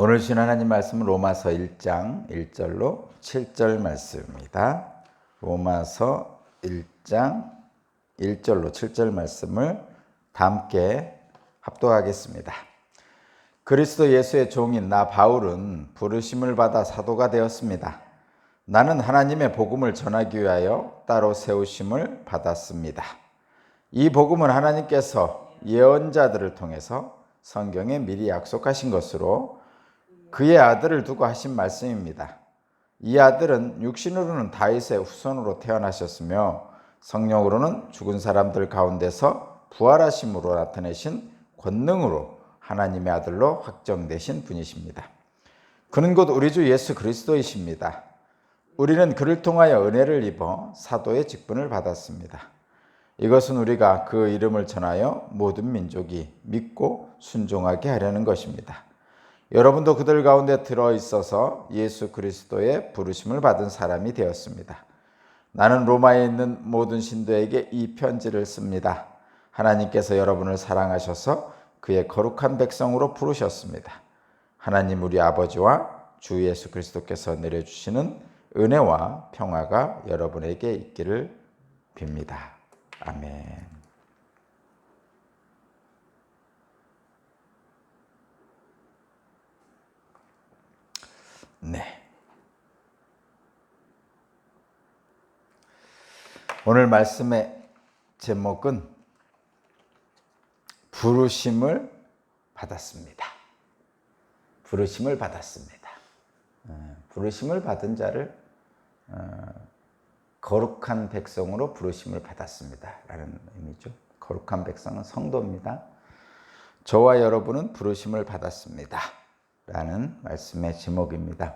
오늘 주신 하나님 말씀은 로마서 1장 1절로 7절 말씀입니다. 로마서 1장 1절로 7절 말씀을 다 함께 합독하겠습니다. 그리스도 예수의 종인 나 바울은 부르심을 받아 사도가 되었습니다. 나는 하나님의 복음을 전하기 위하여 따로 세우심을 받았습니다. 이 복음은 하나님께서 예언자들을 통해서 성경에 미리 약속하신 것으로 그의 아들을 두고 하신 말씀입니다. 이 아들은 육신으로는 다윗의 후손으로 태어나셨으며 성령으로는 죽은 사람들 가운데서 부활하심으로 나타내신 권능으로 하나님의 아들로 확정되신 분이십니다. 그는 곧 우리 주 예수 그리스도이십니다. 우리는 그를 통하여 은혜를 입어 사도의 직분을 받았습니다. 이것은 우리가 그 이름을 전하여 모든 민족이 믿고 순종하게 하려는 것입니다. 여러분도 그들 가운데 들어있어서 예수 그리스도의 부르심을 받은 사람이 되었습니다. 나는 로마에 있는 모든 신도에게 이 편지를 씁니다. 하나님께서 여러분을 사랑하셔서 그의 거룩한 백성으로 부르셨습니다. 하나님 우리 아버지와 주 예수 그리스도께서 내려주시는 은혜와 평화가 여러분에게 있기를 빕니다. 아멘. 네. 오늘 말씀의 제목은 부르심을 받았습니다. 부르심을 받았습니다. 부르심을 받은 자를 거룩한 백성으로 부르심을 받았습니다 라는 의미죠. 거룩한 백성은 성도입니다. 저와 여러분은 부르심을 받았습니다 라는 말씀의 제목입니다.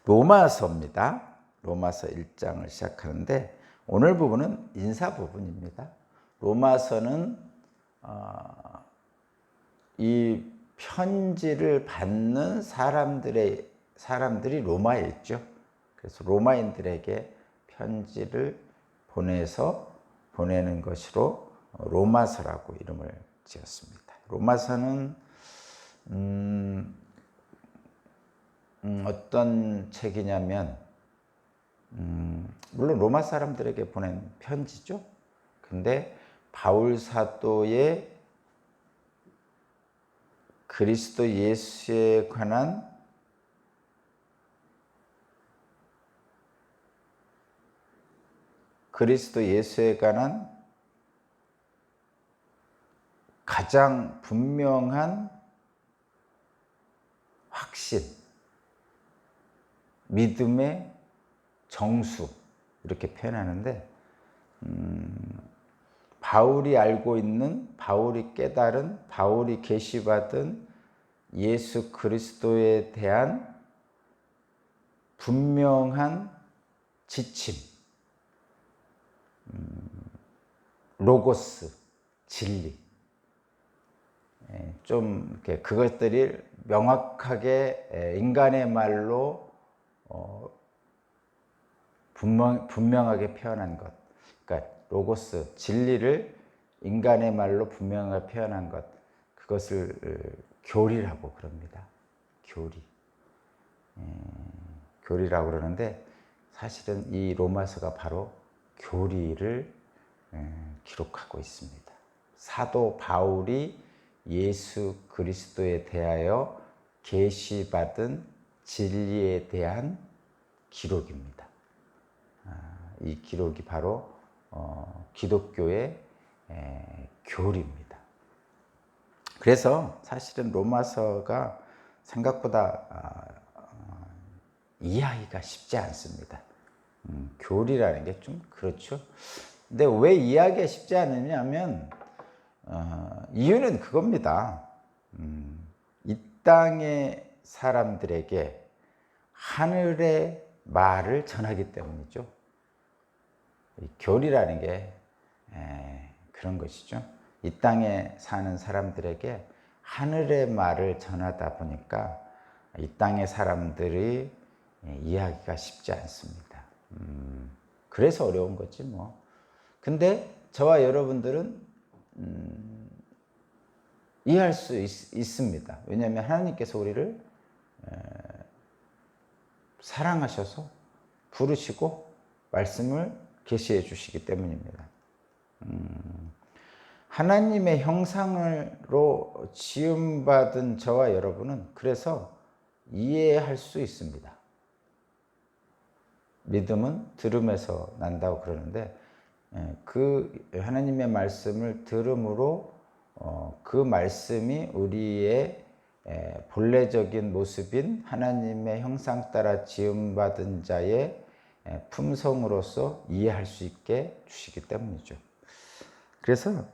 로마서입니다. 로마서 1장을 시작하는데 오늘 부분은 인사 부분입니다. 로마서는 이 편지를 받는 사람들이 로마에 있죠. 그래서 로마인들에게 편지를 보내는 것으로 로마서라고 이름을 지었습니다. 로마서는 어떤 책이냐면 물론 로마 사람들에게 보낸 편지죠. 근데 바울 사도의 그리스도 예수에 관한 가장 분명한 확신, 믿음의 정수 이렇게 표현하는데 바울이 알고 있는, 바울이 깨달은, 바울이 계시받은 예수 그리스도에 대한 분명한 지침, 로고스, 진리, 좀 그것들이 명확하게 인간의 말로 분명하게 표현한 것, 그러니까 로고스, 진리를 인간의 말로 분명하게 표현한 것, 그것을 교리라고 그럽니다. 교리라고 그러는데 사실은 이 로마서가 바로 교리를 기록하고 있습니다. 사도 바울이 예수 그리스도에 대하여 계시받은 진리에 대한 기록입니다. 이 기록이 바로 기독교의 교리입니다. 그래서 사실은 로마서가 생각보다 이해하기가 쉽지 않습니다. 교리라는 게 좀 그렇죠. 근데 왜 이해하기가 쉽지 않느냐면 이유는 그겁니다. 이 땅의 사람들에게 하늘의 말을 전하기 때문이죠. 교리라는 게 그런 것이죠. 이 땅에 사는 사람들에게 하늘의 말을 전하다 보니까 이 땅의 사람들이 이해하기가 쉽지 않습니다. 그래서 어려운 거지 뭐. 근데 저와 여러분들은 이해할 수 있습니다. 왜냐하면 하나님께서 우리를 사랑하셔서 부르시고 말씀을 계시해 주시기 때문입니다. 하나님의 형상으로 지음받은 저와 여러분은 그래서 이해할 수 있습니다. 믿음은 들음에서 난다고 그러는데 그 하나님의 말씀을 들음으로 그 말씀이 우리의 본래적인 모습인 하나님의 형상 따라 지음받은 자의 품성으로서 이해할 수 있게 주시기 때문이죠. 그래서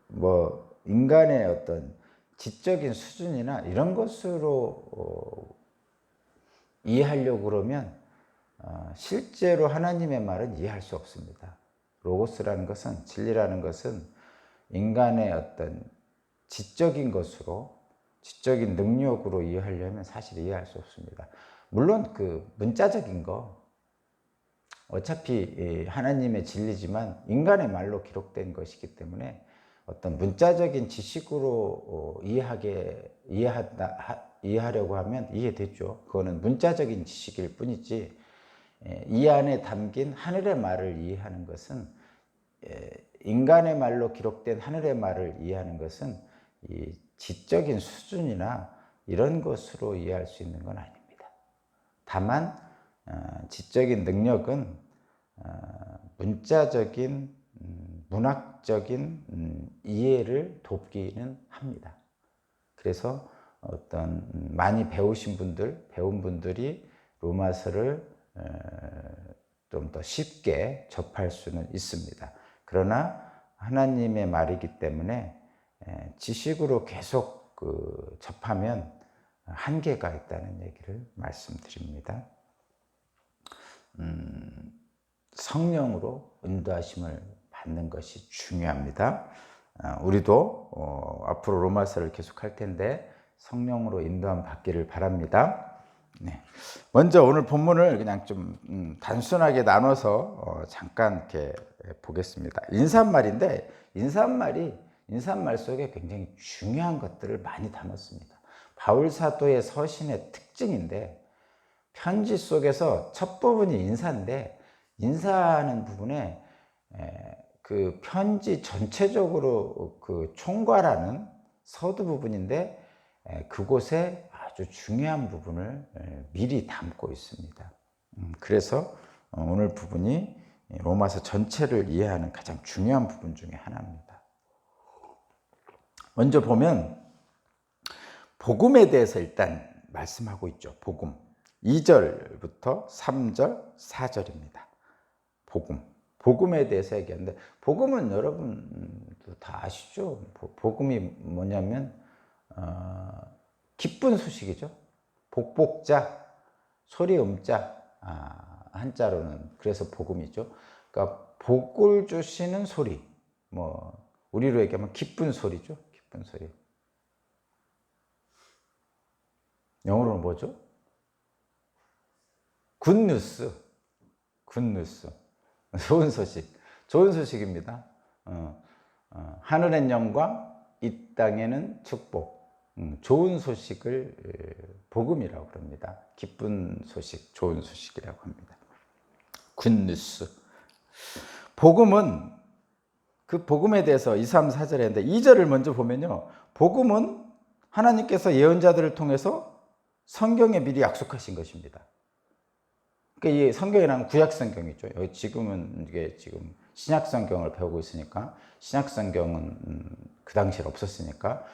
뭐 인간의 어떤 지적인 수준이나 이런 것으로 이해하려고 그러면 실제로 하나님의 말은 이해할 수 없습니다. 로고스라는 것은, 진리라는 것은 인간의 어떤 지적인 것으로, 지적인 능력으로 이해하려면 사실 이해할 수 없습니다. 물론 그 문자적인 거, 어차피 하나님의 진리지만 인간의 말로 기록된 것이기 때문에 어떤 문자적인 지식으로 이해하려고 하면 이해되죠. 그거는 문자적인 지식일 뿐이지, 이 안에 담긴 하늘의 말을 이해하는 것은, 인간의 말로 기록된 하늘의 말을 이해하는 것은 이 지적인 수준이나 이런 것으로 이해할 수 있는 건 아닙니다. 다만 지적인 능력은 문자적인 문학적인 이해를 돕기는 합니다. 그래서 어떤 많이 배우신 분들, 배운 분들이 로마서를 좀 더 쉽게 접할 수는 있습니다. 그러나 하나님의 말이기 때문에 지식으로 계속 접하면 한계가 있다는 얘기를 말씀드립니다. 성령으로 인도하심을 받는 것이 중요합니다. 우리도 앞으로 로마서를 계속 할 텐데 성령으로 인도함 받기를 바랍니다. 네. 먼저 오늘 본문을 그냥 좀 단순하게 나눠서 잠깐 이렇게 보겠습니다. 인사말인데 인사말 속에 굉장히 중요한 것들을 많이 담았습니다. 바울 사도의 서신의 특징인데, 편지 속에서 첫 부분이 인사인데, 인사하는 부분에 그 편지 전체적으로 그 총괄하는 서두 부분인데, 그곳에 아주 중요한 부분을 미리 담고 있습니다. 그래서 오늘 부분이 로마서 전체를 이해하는 가장 중요한 부분 중에 하나입니다. 먼저 보면 복음에 대해서 일단 말씀하고 있죠. 복음 2절부터 3절, 4절입니다. 복음에 대해서 얘기하는데, 복음은 여러분도 다 아시죠? 복음이 뭐냐면 기쁜 소식이죠. 복복자, 소리 음자, 한자로는 그래서 복음이죠. 그러니까 복을 주시는 소리, 뭐 우리로 얘기하면 기쁜 소리죠. 기쁜 소리. 영어로는 뭐죠? 굿뉴스. 좋은 소식입니다. 하늘엔 영광, 이 땅에는 축복. 좋은 소식을 복음이라고 합니다. 기쁜 소식, 좋은 소식이라고 합니다. 굿뉴스. 복음은, 그 복음에 대해서 2, 3, 4절에 했는데 2절을 먼저 보면요, 복음은 하나님께서 예언자들을 통해서 성경에 미리 약속하신 것입니다. 그러니까 이 성경이란 구약 성경이죠. 지금은 이게 지금 신약 성경을 배우고 있으니까, 신약 성경은 그 당시에 없었으니까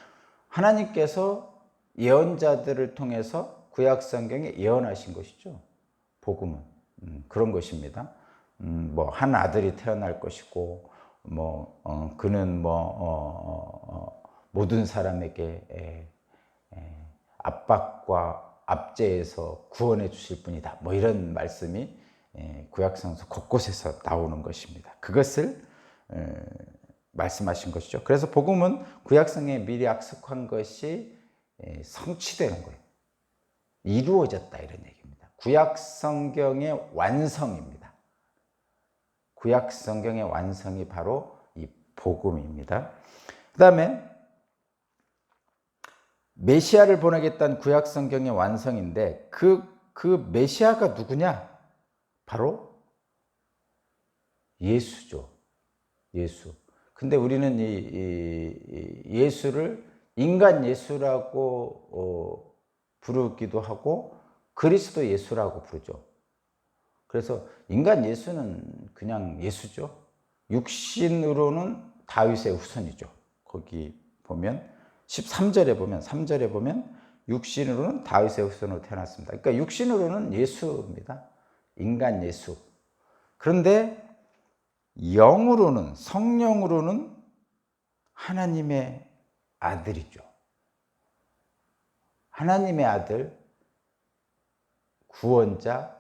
하나님께서 예언자들을 통해서 구약 성경에 예언하신 것이죠. 복음은 그런 것입니다. 뭐 한 아들이 태어날 것이고, 그는 모든 사람에게 압박과 압제에서 구원해 주실 분이다. 뭐 이런 말씀이 구약성서 곳곳에서 나오는 것입니다. 그것을 말씀하신 것이죠. 그래서 복음은 구약성에 미리 약속한 것이 성취되는 거예요. 이루어졌다, 이런 얘기입니다. 구약성경의 완성입니다. 구약성경의 완성이 바로 이 복음입니다. 그 다음에 메시아를 보내겠다는 구약 성경의 완성인데 그 메시아가 누구냐? 바로 예수죠. 예수. 근데 우리는 이 예수를 인간 예수라고 부르기도 하고 그리스도 예수라고 부르죠. 그래서 인간 예수는 그냥 예수죠. 육신으로는 다윗의 후손이죠. 거기 보면 13절에 보면 3절에 보면 육신으로는 다윗의 후손으로 태어났습니다. 그러니까 육신으로는 예수입니다. 인간 예수. 그런데 영으로는 성령으로는 하나님의 아들이죠. 하나님의 아들, 구원자,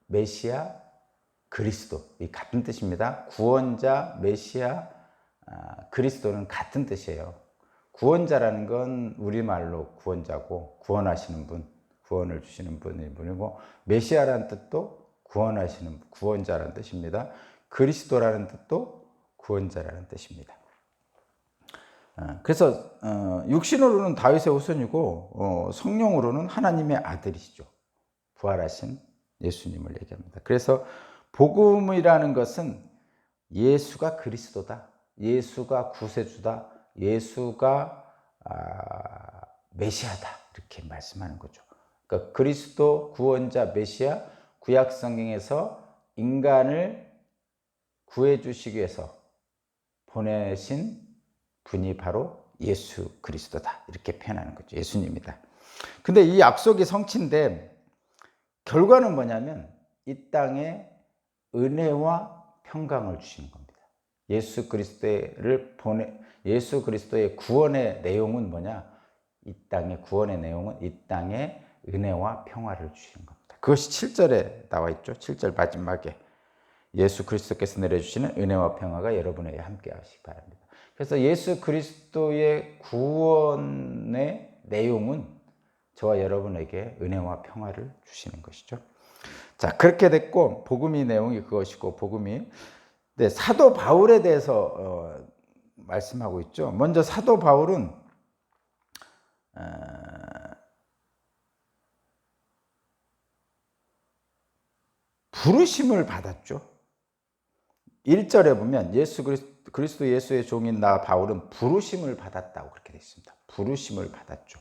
메시아, 그리스도. 이 같은 뜻입니다. 구원자, 메시아, 그리스도는 같은 뜻이에요. 구원자라는 건 우리말로 구원자고 구원하시는 분, 구원을 주시는 분이고 메시아라는 뜻도 구원하시는 구원자라는 뜻입니다. 그리스도라는 뜻도 구원자라는 뜻입니다. 그래서 육신으로는 다윗의 후손이고 성령으로는 하나님의 아들이시죠. 부활하신 예수님을 얘기합니다. 그래서 복음이라는 것은 예수가 그리스도다, 예수가 구세주다, 예수가 메시아다 이렇게 말씀하는 거죠. 그러니까 그리스도, 구원자, 메시아, 구약 성경에서 인간을 구해 주시기 위해서 보내신 분이 바로 예수 그리스도다 이렇게 표현하는 거죠. 예수님이다. 근데 이 약속이 성취인데 결과는 뭐냐면 이 땅에 은혜와 평강을 주시는 겁니다. 예수 그리스도의 구원의 내용은 뭐냐? 이 땅의 구원의 내용은 이 땅에 은혜와 평화를 주시는 겁니다. 그것이 7절에 나와 있죠. 7절 마지막에 예수 그리스도께서 내려주시는 은혜와 평화가 여러분에게 함께 하시기 바랍니다. 그래서 예수 그리스도의 구원의 내용은 저와 여러분에게 은혜와 평화를 주시는 것이죠. 자, 그렇게 됐고 복음의 내용이 그것이고 복음이 사도 바울에 대해서 말씀하고 있죠. 먼저 사도 바울은 부르심을 받았죠. 1절에 보면 그리스도 예수의 종인 나 바울은 부르심을 받았다고 그렇게 되어 있습니다. 부르심을 받았죠.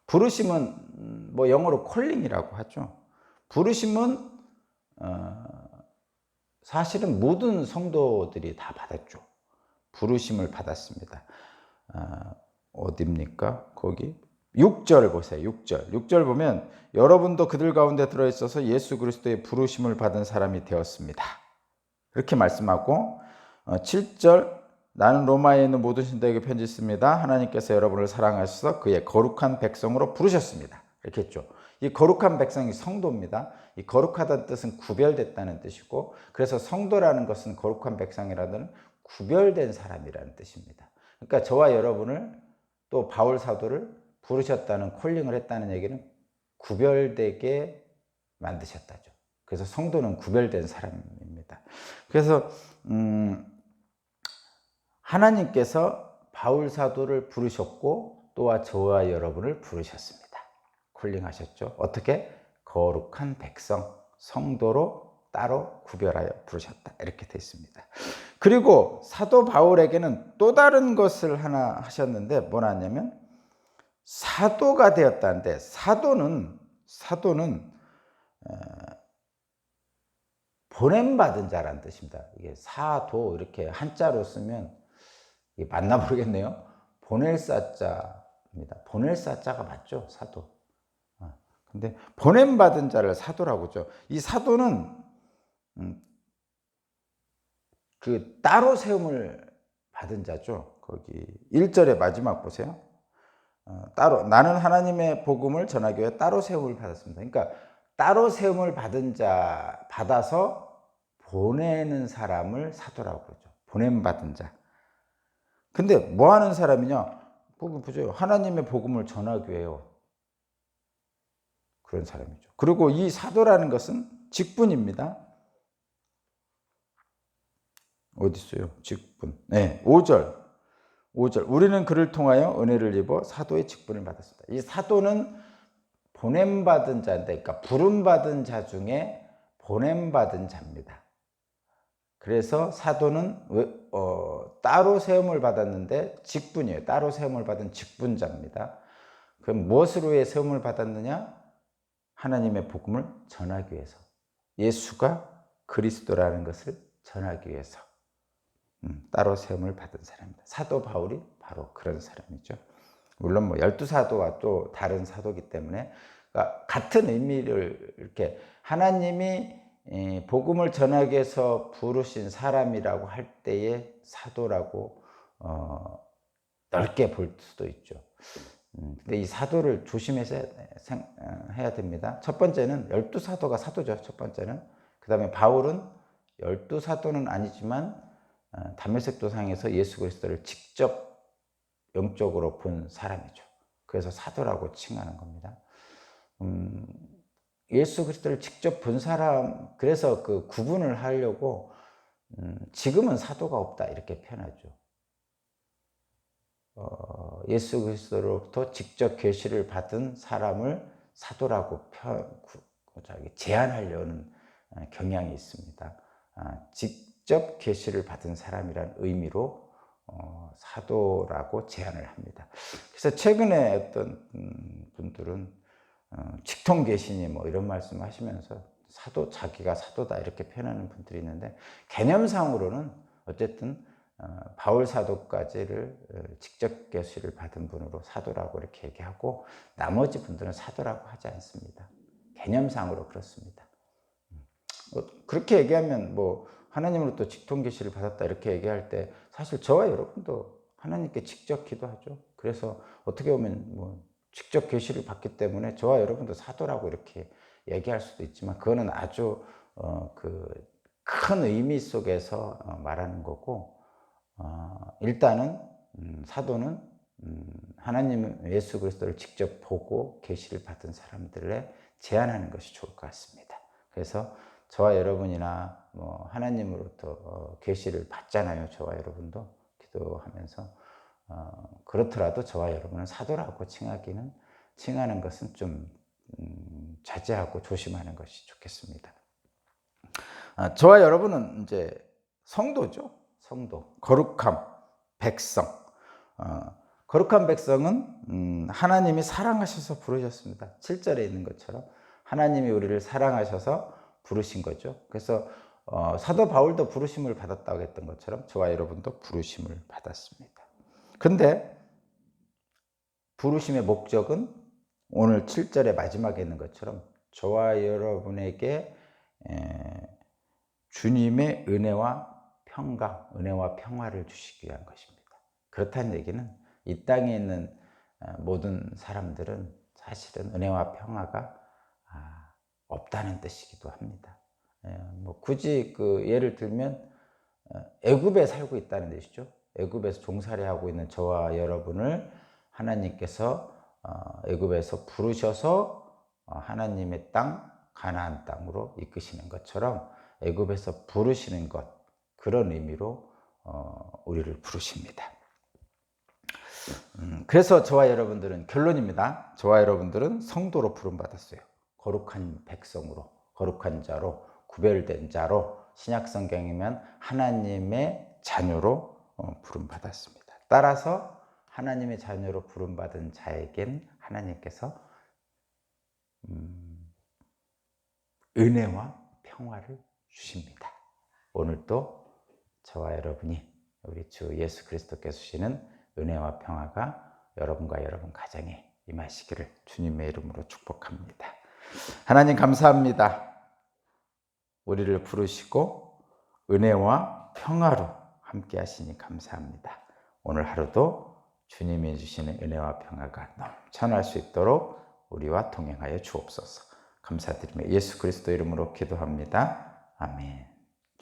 부르심은 뭐 영어로 콜링이라고 하죠. 부르심은 사실은 모든 성도들이 다 받았죠. 부르심을 받았습니다. 어디입니까? 거기 6절 보세요. 6절 보면 여러분도 그들 가운데 들어있어서 예수 그리스도의 부르심을 받은 사람이 되었습니다. 이렇게 말씀하고 7절 나는 로마에 있는 모든 신도에게 편지 씁니다. 하나님께서 여러분을 사랑하셔서 그의 거룩한 백성으로 부르셨습니다. 이렇게 했죠. 이 거룩한 백성이 성도입니다. 이 거룩하다는 뜻은 구별됐다는 뜻이고 그래서 성도라는 것은 거룩한 백성이라는 구별된 사람이라는 뜻입니다. 그러니까 저와 여러분을 또 바울 사도를 부르셨다는 콜링을 했다는 얘기는 구별되게 만드셨다죠. 그래서 성도는 구별된 사람입니다. 그래서 하나님께서 바울 사도를 부르셨고 또한 저와 여러분을 부르셨습니다. 콜링하셨죠. 어떻게? 거룩한 백성, 성도로 따로 구별하여 부르셨다. 이렇게 되어 있습니다. 그리고 사도 바울에게는 또 다른 것을 하나 하셨는데 뭐냐면 사도가 되었다는데 사도는 보냄받은 자라는 뜻입니다. 이게 사도 이렇게 한자로 쓰면 이게 맞나 모르겠네요. 보낼 사자입니다. 보낼 사자가 맞죠? 사도. 근데 보냄받은 자를 사도라고 하죠. 이 사도는 그 따로 세움을 받은 자죠. 거기 1절의 마지막 보세요. 따로 나는 하나님의 복음을 전하기 위해 따로 세움을 받았습니다. 그러니까 따로 세움을 받아서 보내는 사람을 사도라고 그러죠. 보냄받은 자. 근데 뭐 하는 사람이냐? 거기 보죠. 하나님의 복음을 전하기 위해요. 그런 사람이죠. 그리고 이 사도라는 것은 직분입니다. 어디 있어요? 직분. 네, 5절. 5절 우리는 그를 통하여 은혜를 입어 사도의 직분을 받았습니다. 이 사도는 보냄받은 자인데, 그러니까 부름받은 자 중에 보냄받은 자입니다. 그래서 사도는 따로 세움을 받았는데 직분이에요. 따로 세움을 받은 직분자입니다. 그럼 무엇으로 해 세움을 받았느냐? 하나님의 복음을 전하기 위해서, 예수가 그리스도라는 것을 전하기 위해서 따로 세움을 받은 사람입니다. 사도 바울이 바로 그런 사람이죠. 물론 뭐 12사도와 또 다른 사도이기 때문에, 그러니까 같은 의미를, 이렇게 하나님이 복음을 전하기 위해서 부르신 사람이라고 할 때에 사도라고 넓게 볼 수도 있죠. 근데 이 사도를 조심해서 해야 됩니다. 첫 번째는 12사도가 사도죠. 첫 번째는. 그 다음에 바울은 12사도는 아니지만 다메섹 도상에서 예수 그리스도를 직접 영적으로 본 사람이죠. 그래서 사도라고 칭하는 겁니다. 예수 그리스도를 직접 본 사람, 그래서 그 구분을 하려고 지금은 사도가 없다 이렇게 표현하죠. 예수 그리스도로부터 직접 계시를 받은 사람을 사도라고 제한하려는 경향이 있습니다. 직접 계시를 받은 사람이란 의미로 사도라고 제한을 합니다. 그래서 최근에 어떤 분들은 직통계시니 뭐 이런 말씀하시면서 자기가 사도다 이렇게 표현하는 분들이 있는데, 개념상으로는 어쨌든 바울 사도까지를 직접 계시를 받은 분으로 사도라고 이렇게 얘기하고, 나머지 분들은 사도라고 하지 않습니다. 개념상으로 그렇습니다. 그렇게 얘기하면 뭐 하나님으로부터 직통 계시를 받았다 이렇게 얘기할 때, 사실 저와 여러분도 하나님께 직접 기도하죠. 그래서 어떻게 보면 뭐 직접 계시를 받기 때문에 저와 여러분도 사도라고 이렇게 얘기할 수도 있지만, 그거는 아주 큰 의미 속에서 말하는 거고, 일단은 사도는 하나님 예수 그리스도를 직접 보고 계시를 받은 사람들에 제한하는 것이 좋을 것 같습니다. 그래서 저와 여러분이나 뭐 하나님으로부터 계시를 받잖아요. 저와 여러분도 기도하면서. 그렇더라도 저와 여러분은 사도라고 칭하는 것은 좀 자제하고 조심하는 것이 좋겠습니다. 저와 여러분은 이제 성도죠. 성도, 거룩함, 백성. 거룩한 백성은 하나님이 사랑하셔서 부르셨습니다. 7절에 있는 것처럼 하나님이 우리를 사랑하셔서 부르신 거죠. 그래서 사도 바울도 부르심을 받았다고 했던 것처럼 저와 여러분도 부르심을 받았습니다. 근데 부르심의 목적은 오늘 7절의 마지막에 있는 것처럼 저와 여러분에게 주님의 은혜와 평강, 은혜와 평화를 주시기 위한 것입니다. 그렇다는 얘기는 이 땅에 있는 모든 사람들은 사실은 은혜와 평화가 없다는 뜻이기도 합니다. 뭐 굳이 예를 들면 애굽에 살고 있다는 뜻이죠. 애굽에서 종살이하고 있는 저와 여러분을 하나님께서 애굽에서 부르셔서 하나님의 땅, 가나안 땅으로 이끄시는 것처럼 애굽에서 부르시는 것, 그런 의미로 우리를 부르십니다. 그래서 저와 여러분들은, 결론입니다. 저와 여러분들은 성도로 부름받았어요. 거룩한 백성으로, 거룩한 자로, 구별된 자로, 신약 성경이면 하나님의 자녀로 부름받았습니다. 따라서 하나님의 자녀로 부름받은 자에겐 하나님께서 은혜와 평화를 주십니다. 오늘도 저와 여러분이 우리 주 예수 그리스도께서 주시는 은혜와 평화가 여러분과 여러분 가정에 임하시기를 주님의 이름으로 축복합니다. 하나님 감사합니다. 우리를 부르시고 은혜와 평화로 함께 하시니 감사합니다. 오늘 하루도 주님이 주시는 은혜와 평화가 넘쳐날 수 있도록 우리와 동행하여 주옵소서. 감사드리며 예수 그리스도 이름으로 기도합니다. 아멘.